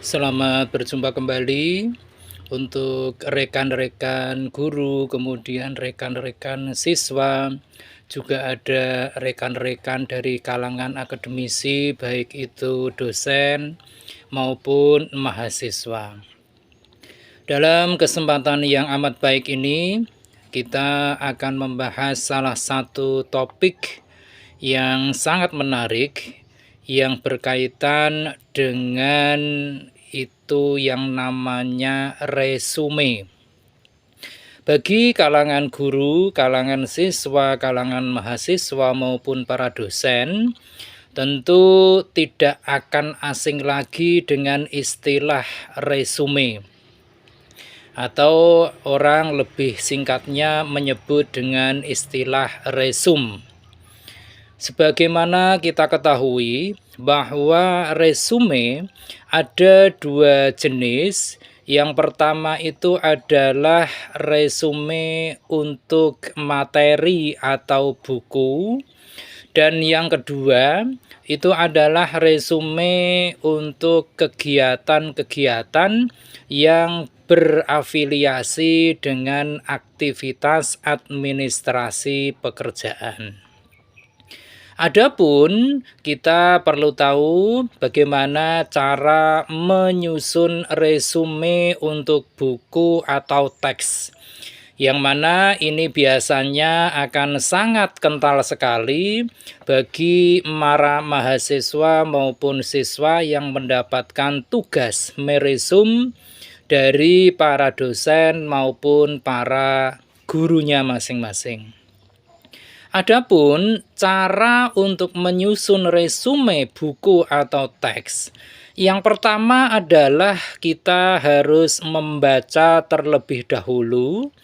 Selamat berjumpa kembali untuk rekan-rekan guru, kemudian rekan-rekan siswa, juga ada rekan-rekan dari kalangan akademisi, baik itu dosen maupun mahasiswa. Dalam kesempatan yang amat baik ini, kita akan membahas salah satu topik yang sangat menarik yang berkaitan dengan itu yang namanya resume. Bagi kalangan guru, kalangan siswa, kalangan mahasiswa maupun para dosen, tentu tidak akan asing lagi dengan istilah resume, atau orang lebih singkatnya menyebut dengan istilah resume. Sebagaimana kita ketahui bahwa resume ada dua jenis. Yang pertama itu adalah resume untuk materi atau buku, dan yang kedua itu adalah resume untuk kegiatan-kegiatan yang berafiliasi dengan aktivitas administrasi pekerjaan. Adapun kita perlu tahu bagaimana cara menyusun resume untuk buku atau teks, yang mana ini biasanya akan sangat kental sekali bagi para mahasiswa maupun siswa yang mendapatkan tugas meresum dari para dosen maupun para gurunya masing-masing. Adapun cara untuk menyusun resume buku atau teks, yang pertama adalah kita harus membaca terlebih dahulu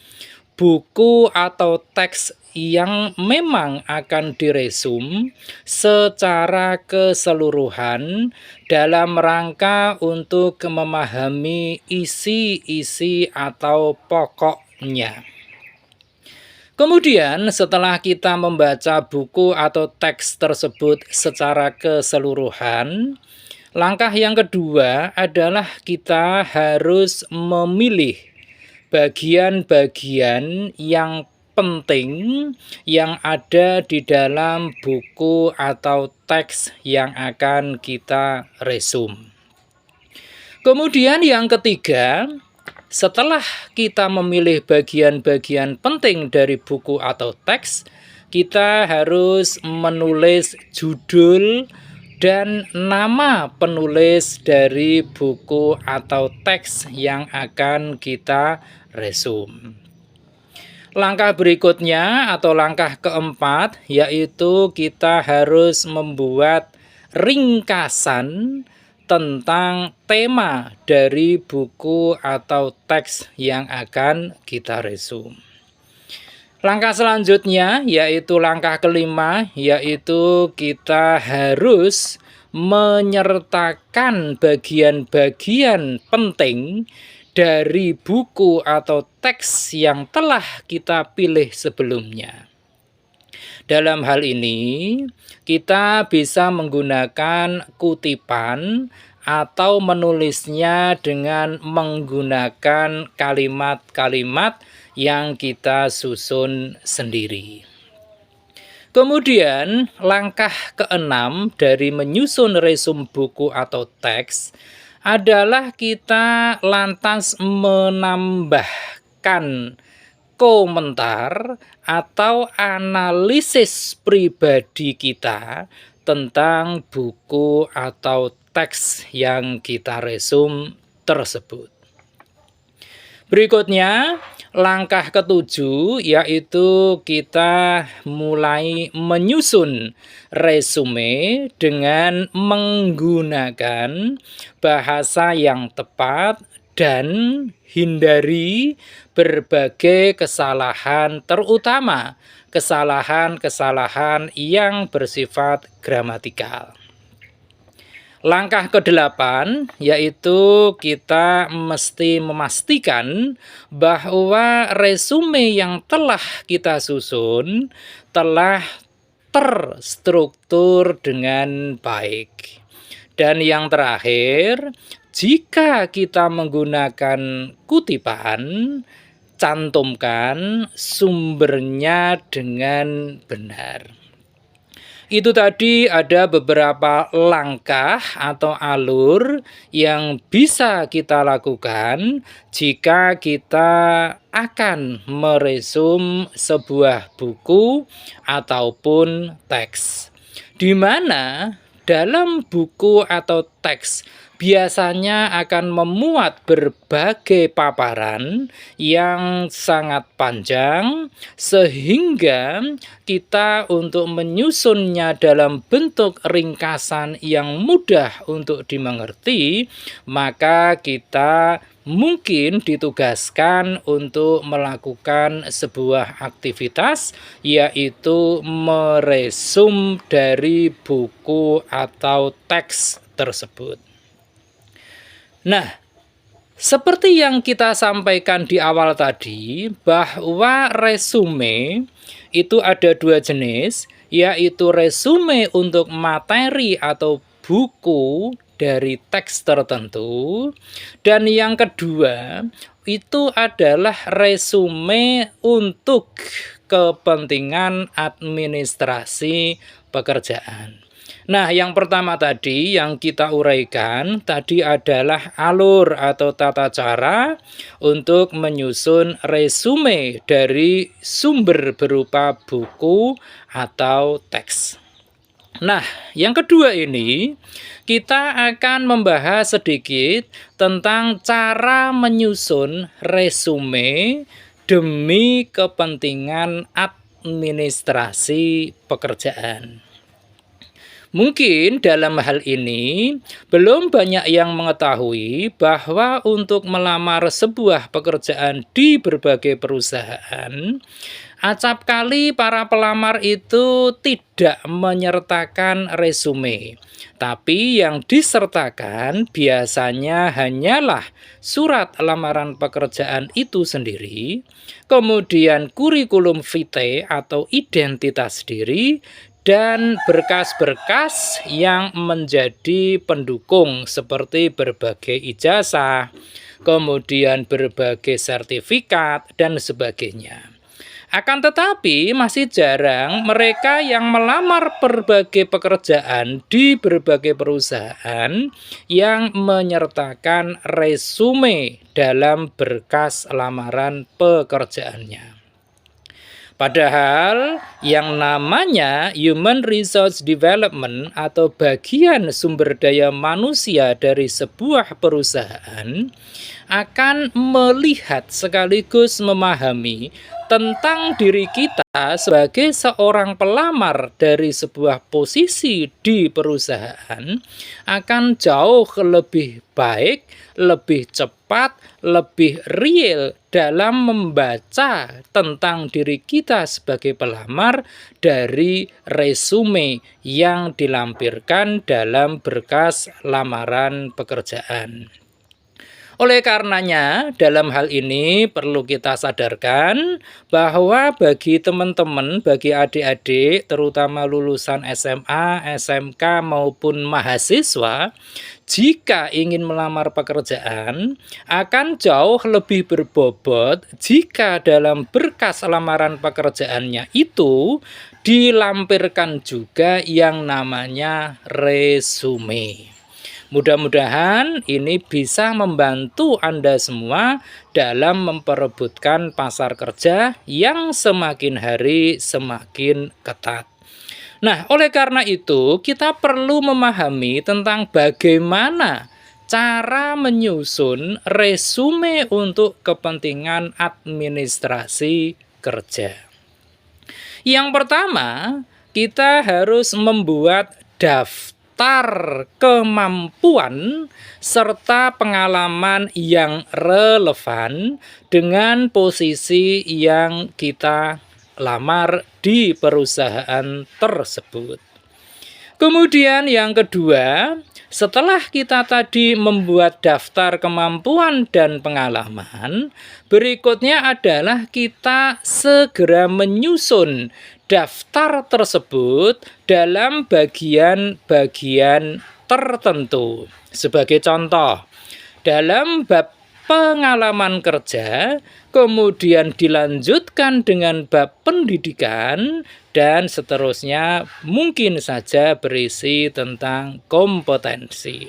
buku atau teks yang memang akan diresum secara keseluruhan dalam rangka untuk memahami isi-isi atau pokoknya. Kemudian setelah kita membaca buku atau teks tersebut secara keseluruhan, langkah yang kedua adalah kita harus memilih bagian-bagian yang penting yang ada di dalam buku atau teks yang akan kita resum. Kemudian yang ketiga, setelah kita memilih bagian-bagian penting dari buku atau teks, kita harus menulis judul dan nama penulis dari buku atau teks yang akan kita resum. Langkah berikutnya atau langkah keempat yaitu kita harus membuat ringkasan tentang tema dari buku atau teks yang akan kita resum. Langkah selanjutnya yaitu langkah kelima, yaitu kita harus menyertakan bagian-bagian penting dari buku atau teks yang telah kita pilih sebelumnya. Dalam hal ini, kita bisa menggunakan kutipan atau menulisnya dengan menggunakan kalimat-kalimat yang kita susun sendiri. Kemudian, langkah keenam dari menyusun resum buku atau teks adalah kita lantas menambahkan komentar atau analisis pribadi kita tentang buku atau teks yang kita resum tersebut. Berikutnya, langkah ketujuh yaitu kita mulai menyusun resume dengan menggunakan bahasa yang tepat dan hindari berbagai kesalahan, terutama kesalahan-kesalahan yang bersifat gramatikal. Langkah ke-8 yaitu kita mesti memastikan bahwa resume yang telah kita susun telah terstruktur dengan baik. Dan yang terakhir, jika kita menggunakan kutipan, cantumkan sumbernya dengan benar. Itu tadi ada beberapa langkah atau alur yang bisa kita lakukan jika kita akan meresum sebuah buku ataupun teks. Di mana dalam buku atau teks biasanya akan memuat berbagai paparan yang sangat panjang, sehingga kita untuk menyusunnya dalam bentuk ringkasan yang mudah untuk dimengerti, maka kita mungkin ditugaskan untuk melakukan sebuah aktivitas, yaitu meresum dari buku atau teks tersebut. Nah, seperti yang kita sampaikan di awal tadi, bahwa resume itu ada dua jenis, yaitu resume untuk materi atau buku dari teks tertentu, dan yang kedua itu adalah resume untuk kepentingan administrasi pekerjaan. Nah, yang pertama tadi yang kita uraikan tadi adalah alur atau tata cara untuk menyusun resume dari sumber berupa buku atau teks. Nah, yang kedua ini kita akan membahas sedikit tentang cara menyusun resume demi kepentingan administrasi pekerjaan. Mungkin dalam hal ini belum banyak yang mengetahui bahwa untuk melamar sebuah pekerjaan di berbagai perusahaan, acap kali para pelamar itu tidak menyertakan resume. Tapi yang disertakan biasanya hanyalah surat lamaran pekerjaan itu sendiri, kemudian kurikulum vitae atau identitas diri, dan berkas-berkas yang menjadi pendukung seperti berbagai ijazah, kemudian berbagai sertifikat, dan sebagainya. Akan tetapi masih jarang mereka yang melamar berbagai pekerjaan di berbagai perusahaan yang menyertakan resume dalam berkas lamaran pekerjaannya. Padahal yang namanya Human Resource Development atau bagian sumber daya manusia dari sebuah perusahaan akan melihat sekaligus memahami tentang diri kita sebagai seorang pelamar dari sebuah posisi di perusahaan akan jauh lebih baik, lebih cepat, lebih real dalam membaca tentang diri kita sebagai pelamar dari resume yang dilampirkan dalam berkas lamaran pekerjaan. Oleh karenanya, dalam hal ini perlu kita sadarkan bahwa bagi teman-teman, bagi adik-adik, terutama lulusan SMA, SMK maupun mahasiswa, jika ingin melamar pekerjaan, akan jauh lebih berbobot jika dalam berkas lamaran pekerjaannya itu dilampirkan juga yang namanya resume. Mudah-mudahan ini bisa membantu Anda semua dalam memperebutkan pasar kerja yang semakin hari semakin ketat. Nah, oleh karena itu kita perlu memahami tentang bagaimana cara menyusun resume untuk kepentingan administrasi kerja. Yang pertama, kita harus membuat daftar kemampuan serta pengalaman yang relevan dengan posisi yang kita lamar di perusahaan tersebut. Kemudian yang kedua, setelah kita tadi membuat daftar kemampuan dan pengalaman, berikutnya adalah kita segera menyusun daftar tersebut dalam bagian-bagian tertentu. Sebagai contoh, dalam bab pengalaman kerja, kemudian dilanjutkan dengan bab pendidikan, dan seterusnya mungkin saja berisi tentang kompetensi.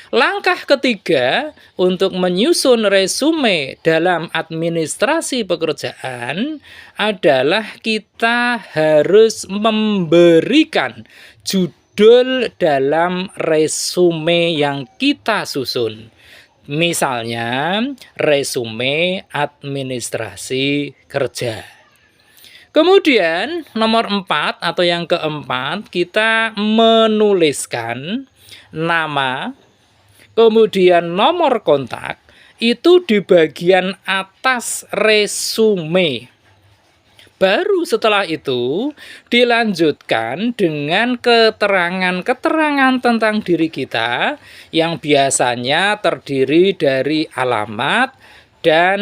Langkah ketiga untuk menyusun resume dalam administrasi pekerjaan adalah kita harus memberikan judul dalam resume yang kita susun. Misalnya, resume administrasi kerja. Kemudian, nomor 4 atau yang keempat, kita menuliskan nama, kemudian nomor kontak, itu di bagian atas resume. Baru setelah itu dilanjutkan dengan keterangan-keterangan tentang diri kita yang biasanya terdiri dari alamat, dan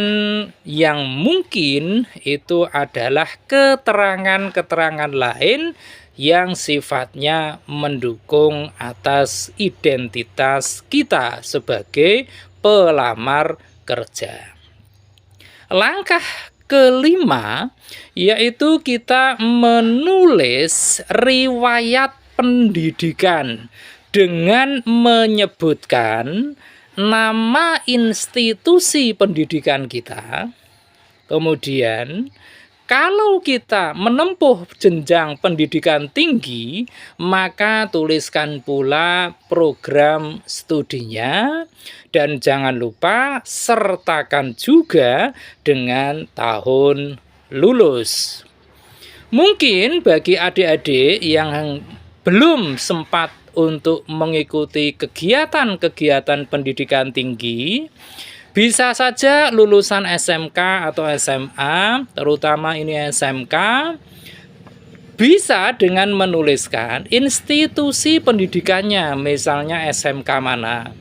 yang mungkin itu adalah keterangan-keterangan lain yang sifatnya mendukung atas identitas kita sebagai pelamar kerja. Langkah kelima yaitu kita menulis riwayat pendidikan dengan menyebutkan nama institusi pendidikan kita. Kemudian kalau kita menempuh jenjang pendidikan tinggi, maka tuliskan pula program studinya, dan jangan lupa sertakan juga dengan tahun lulus. Mungkin bagi adik-adik yang belum sempat untuk mengikuti kegiatan-kegiatan pendidikan tinggi, bisa saja lulusan SMK atau SMA, terutama ini SMK, bisa dengan menuliskan institusi pendidikannya, misalnya SMK mana.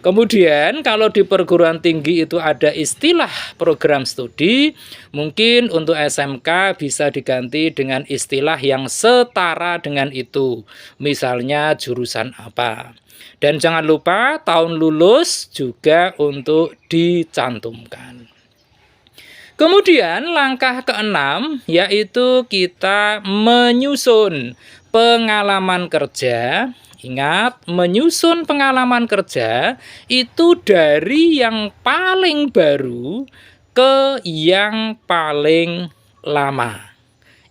Kemudian kalau di perguruan tinggi itu ada istilah program studi, mungkin untuk SMK bisa diganti dengan istilah yang setara dengan itu, misalnya jurusan apa. Dan jangan lupa tahun lulus juga untuk dicantumkan. Kemudian langkah keenam yaitu kita menyusun pengalaman kerja. Ingat, menyusun pengalaman kerja itu dari yang paling baru ke yang paling lama.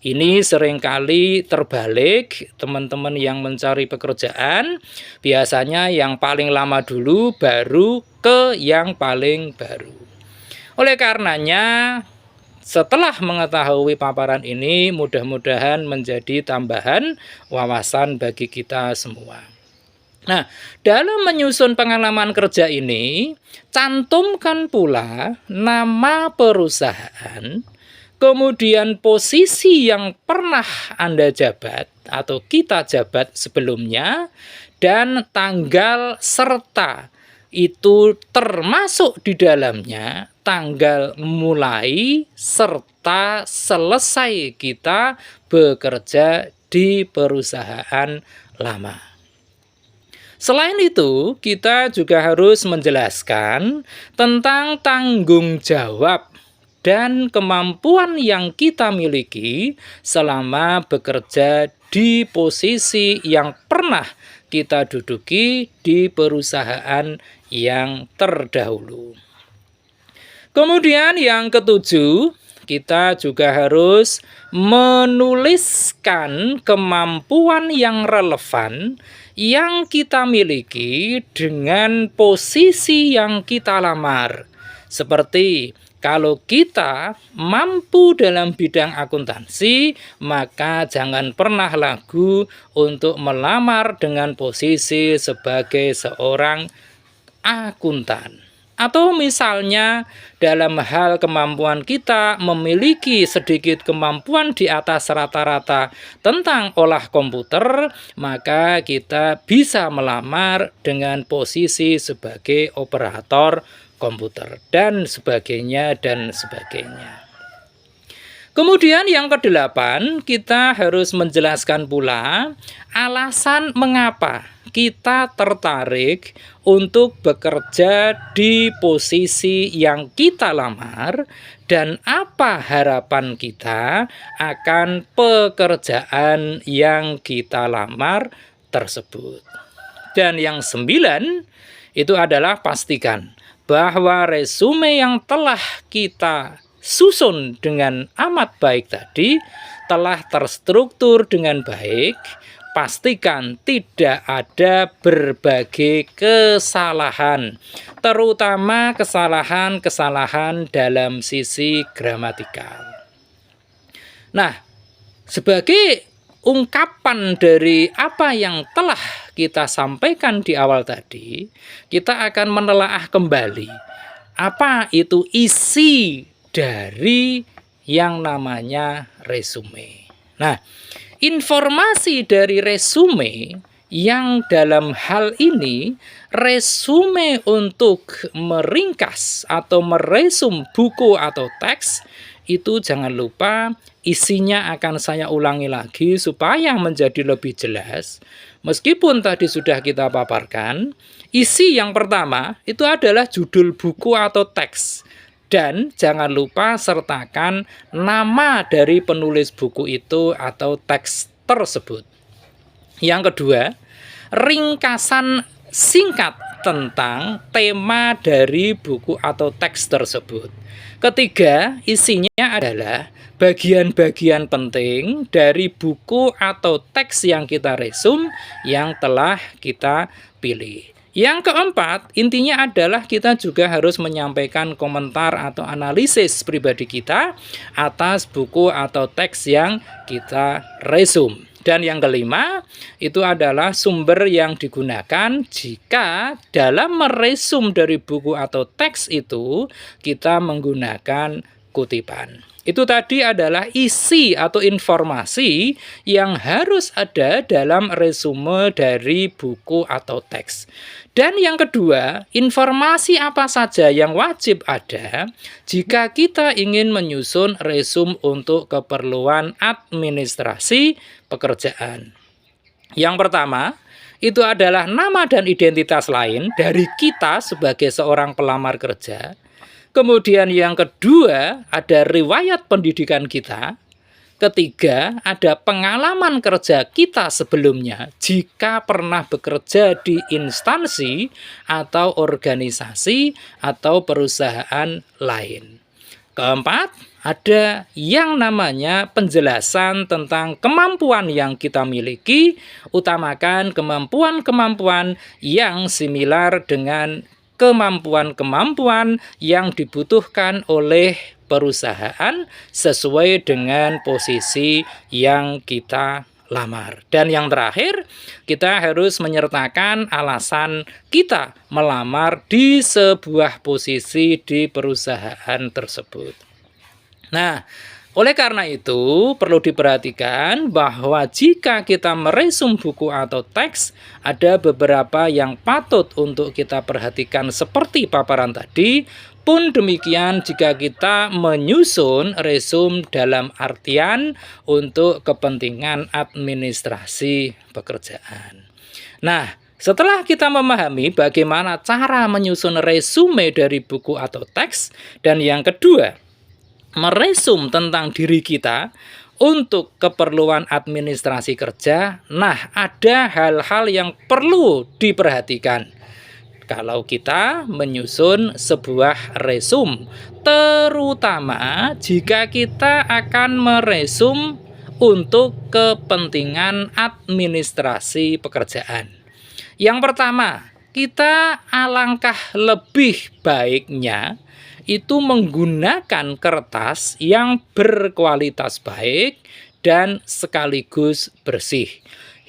Ini seringkali terbalik, teman-teman yang mencari pekerjaan, biasanya yang paling lama dulu baru ke yang paling baru. Oleh karenanya, setelah mengetahui paparan ini, mudah-mudahan menjadi tambahan wawasan bagi kita semua. Nah, dalam menyusun pengalaman kerja ini, cantumkan pula nama perusahaan, kemudian posisi yang pernah Anda jabat atau kita jabat sebelumnya, dan tanggal serta itu termasuk di dalamnya tanggal mulai serta selesai kita bekerja di perusahaan lama. Selain itu, kita juga harus menjelaskan tentang tanggung jawab dan kemampuan yang kita miliki selama bekerja di posisi yang pernah kita duduki di perusahaan yang terdahulu. Kemudian yang ketujuh, kita juga harus menuliskan kemampuan yang relevan yang kita miliki dengan posisi yang kita lamar. Seperti kalau kita mampu dalam bidang akuntansi, maka jangan pernah ragu untuk melamar dengan posisi sebagai seorang akuntan. Atau misalnya dalam hal kemampuan kita memiliki sedikit kemampuan di atas rata-rata tentang olah komputer, maka kita bisa melamar dengan posisi sebagai operator komputer dan sebagainya dan sebagainya. Kemudian yang kedelapan, kita harus menjelaskan pula alasan mengapa kita tertarik untuk bekerja di posisi yang kita lamar dan apa harapan kita akan pekerjaan yang kita lamar tersebut. Dan yang 9 itu adalah pastikan bahwa resume yang telah kita susun dengan amat baik tadi telah terstruktur dengan baik. Pastikan tidak ada berbagai kesalahan, terutama kesalahan-kesalahan dalam sisi gramatikal. Nah, sebagai ungkapan dari apa yang telah kita sampaikan di awal tadi, kita akan menelaah kembali apa itu isi dari yang namanya resume. Nah, informasi dari resume yang dalam hal ini resume untuk meringkas atau meresum buku atau teks itu jangan lupa isinya akan saya ulangi lagi supaya menjadi lebih jelas. Meskipun tadi sudah kita paparkan, isi yang pertama itu adalah judul buku atau teks. Dan jangan lupa sertakan nama dari penulis buku itu atau teks tersebut. Yang kedua, ringkasan singkat tentang tema dari buku atau teks tersebut. Ketiga, isinya adalah bagian-bagian penting dari buku atau teks yang kita resum yang telah kita pilih. Yang keempat, intinya adalah kita juga harus menyampaikan komentar atau analisis pribadi kita atas buku atau teks yang kita resum. Dan yang kelima, itu adalah sumber yang digunakan jika dalam meresum dari buku atau teks itu kita menggunakan kutipan. Itu tadi adalah isi atau informasi yang harus ada dalam resume dari buku atau teks. Dan yang kedua, informasi apa saja yang wajib ada jika kita ingin menyusun resume untuk keperluan administrasi pekerjaan. Yang pertama, itu adalah nama dan identitas lain dari kita sebagai seorang pelamar kerja. Kemudian yang kedua, ada riwayat pendidikan kita. Ketiga, ada pengalaman kerja kita sebelumnya jika pernah bekerja di instansi atau organisasi atau perusahaan lain. Keempat, ada yang namanya penjelasan tentang kemampuan yang kita miliki, utamakan kemampuan-kemampuan yang similar dengan kemampuan-kemampuan yang dibutuhkan oleh perusahaan sesuai dengan posisi yang kita lamar. Dan yang terakhir, kita harus menyertakan alasan kita melamar di sebuah posisi di perusahaan tersebut. Nah, oleh karena itu, perlu diperhatikan bahwa jika kita meresum buku atau teks, ada beberapa yang patut untuk kita perhatikan seperti paparan tadi. Pun demikian jika kita menyusun resume dalam artian untuk kepentingan administrasi pekerjaan. Nah, setelah kita memahami bagaimana cara menyusun resume dari buku atau teks, dan yang kedua, meresum tentang diri kita untuk keperluan administrasi kerja. Nah, ada hal-hal yang perlu diperhatikan kalau kita menyusun sebuah resume, terutama jika kita akan meresum untuk kepentingan administrasi pekerjaan. Yang pertama, kita alangkah lebih baiknya itu menggunakan kertas yang berkualitas baik dan sekaligus bersih.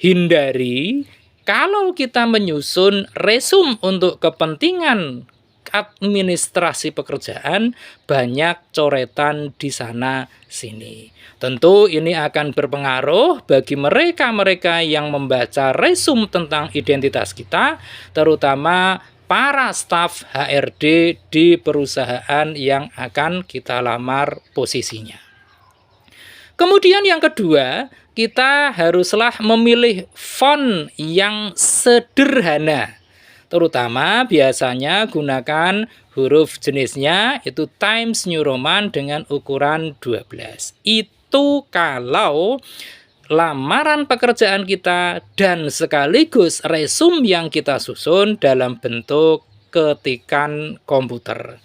Hindari kalau kita menyusun resume untuk kepentingan administrasi pekerjaan, banyak coretan di sana sini. Tentu ini akan berpengaruh bagi mereka-mereka yang membaca resume tentang identitas kita, terutama para staf HRD di perusahaan yang akan kita lamar posisinya. Kemudian yang kedua, kita haruslah memilih font yang sederhana. Terutama biasanya gunakan huruf jenisnya itu Times New Roman dengan ukuran 12. Itu kalau lamaran pekerjaan kita dan sekaligus resume yang kita susun dalam bentuk ketikan komputer.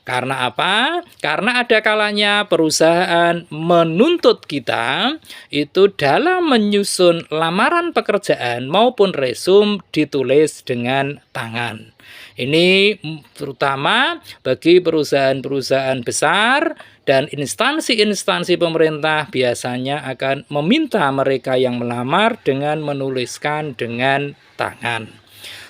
Karena apa? Karena ada kalanya perusahaan menuntut kita itu dalam menyusun lamaran pekerjaan maupun resume ditulis dengan tangan. Ini terutama bagi perusahaan-perusahaan besar dan instansi-instansi pemerintah biasanya akan meminta mereka yang melamar dengan menuliskan dengan tangan.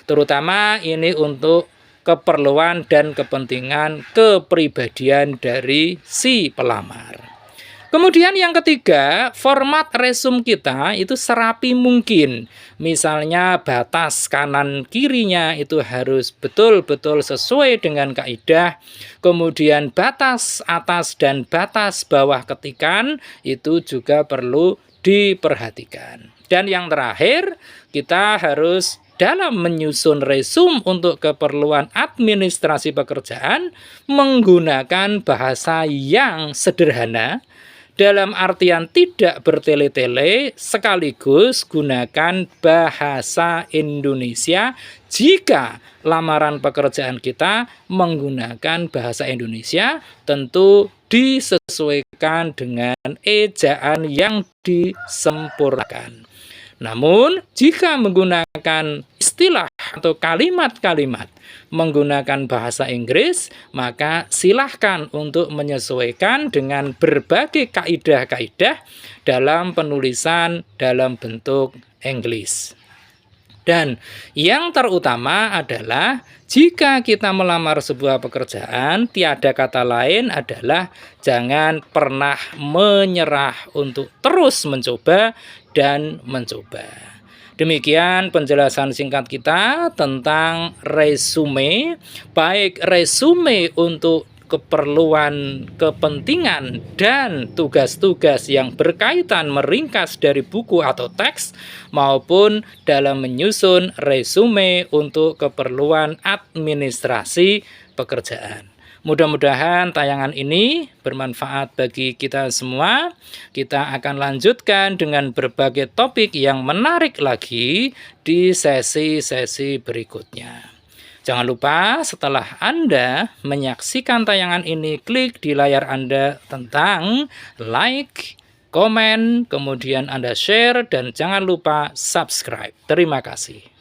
Terutama ini untuk keperluan dan kepentingan kepribadian dari si pelamar. Kemudian yang ketiga, format resume kita itu serapi mungkin. Misalnya batas kanan kirinya itu harus betul-betul sesuai dengan kaidah. Kemudian batas atas dan batas bawah ketikan itu juga perlu diperhatikan. Dan yang terakhir, kita harus dalam menyusun resume untuk keperluan administrasi pekerjaan menggunakan bahasa yang sederhana, dalam artian tidak bertele-tele, sekaligus gunakan bahasa Indonesia jika lamaran pekerjaan kita menggunakan bahasa Indonesia, tentu disesuaikan dengan ejaan yang disempurnakan. Namun, jika menggunakan istilah atau kalimat-kalimat menggunakan bahasa Inggris, maka silahkan untuk menyesuaikan dengan berbagai kaidah-kaidah dalam penulisan dalam bentuk Inggris. Dan yang terutama adalah jika kita melamar sebuah pekerjaan, tiada kata lain adalah jangan pernah menyerah untuk terus mencoba dan mencoba. Demikian penjelasan singkat kita tentang resume, baik resume untuk keperluan, kepentingan, dan tugas-tugas yang berkaitan meringkas dari buku atau teks, maupun dalam menyusun resume untuk keperluan administrasi pekerjaan. Mudah-mudahan tayangan ini bermanfaat bagi kita semua. Kita akan lanjutkan dengan berbagai topik yang menarik lagi di sesi-sesi berikutnya. Jangan lupa setelah Anda menyaksikan tayangan ini, klik di layar Anda tentang like, komen, kemudian Anda share, dan jangan lupa subscribe. Terima kasih.